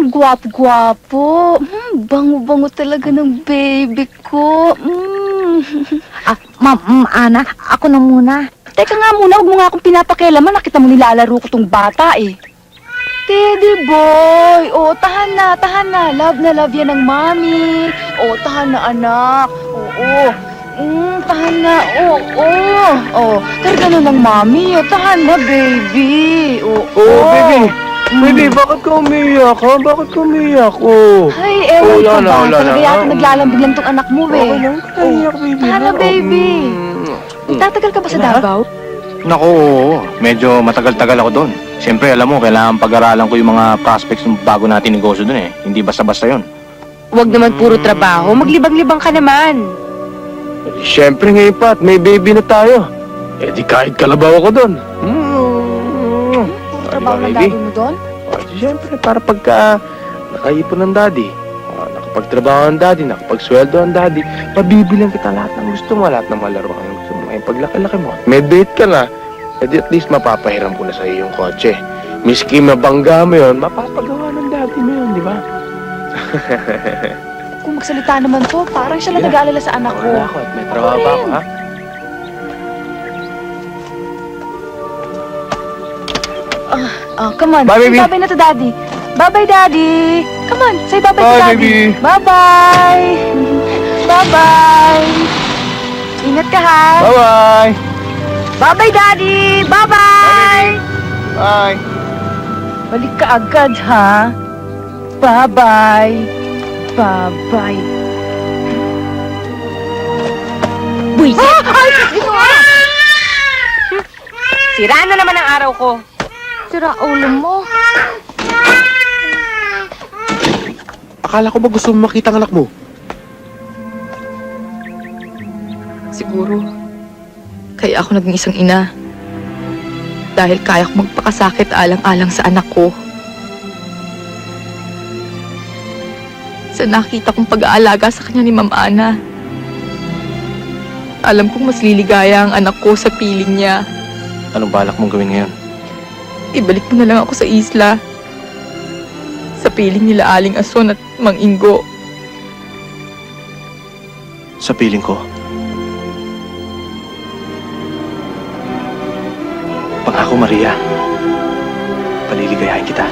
Gwapo-gwapo. Bango-bango talaga ng baby ko. Ma'am Ana, ako na muna. Teka nga muna, huwag mo nga akong pinapakialaman. Nakita mo nilalaro ko tong bata eh. Teddy boy! O, tahan na. Love na love yan ng mami. O, tahan na anak. Oo. Tahan na. Oo. Karga na ng mami. O, tahan na baby. Oo. Baby! Baby, bakit ka umiyak, ha? Bakit ka umiyak? Ay, ewan ko ba? Wala Talaga na. yata naglalambing lang tong anak mo eh. Okay lang, kaiyak, baby. Tahan na baby. Tatagal ka ba sa Davao? Naku, medyo matagal-tagal ako doon. Siyempre, alam mo, kailangan pag-aralan ko yung mga prospects ng bago natin negosyo doon eh. Hindi basta-basta yun. Huwag naman puro trabaho, maglibang-libang ka naman. Siyempre ngayon pa, at may baby na tayo. Eh di kahit kalabaw ako doon. Trabaho ng daddy mo doon? Siyempre, para pagka nakaipon ng daddy, nakapagtrabaho ang daddy, nakapagsweldo ang daddy, pabibilang kita lahat ng gusto mo, lahat ng malaro ang gusto mo. Eh, paglaki-laki mo, may date ka na, edi at least mapapahiram ko na sa'yo yung kotse. Miski mabangga mo yun, mapapagawa ng daddy mo yun, di ba? Kung magsalita naman to, parang siya lang nag-aalala sa anak ko. Wala ako at may trabaho pa ako, ha? Come on. Bye, baby. Say bye-bye na to daddy. Bye-bye, daddy. Come on, say bye-bye to Bye, daddy. baby. Bye-bye. Bye-bye. Ingat ka, ha? Bye-bye! Bye-bye, daddy. Bye-bye. Bye! Balik ka agad, ha? Bye-bye. Bye-bye. Buisit! Sira na naman ang araw ko. Sira ulo mo. Akala ko ba gusto mo makita ang anak mo? Siguro, kaya ako naging isang ina. Dahil kaya ko magpakasakit alang-alang sa anak ko. Sa nakita kong pag-aalaga sa kanya ni Ma'am Ana. Alam kong mas liligaya ang anak ko sa piling niya. Anong balak mong gawin ngayon? Ibalik mo na lang ako sa isla. Sa piling nila Aling Ason at Mang Ingo. Sa piling ko. Pangako, Maria. Paliligayahin kita.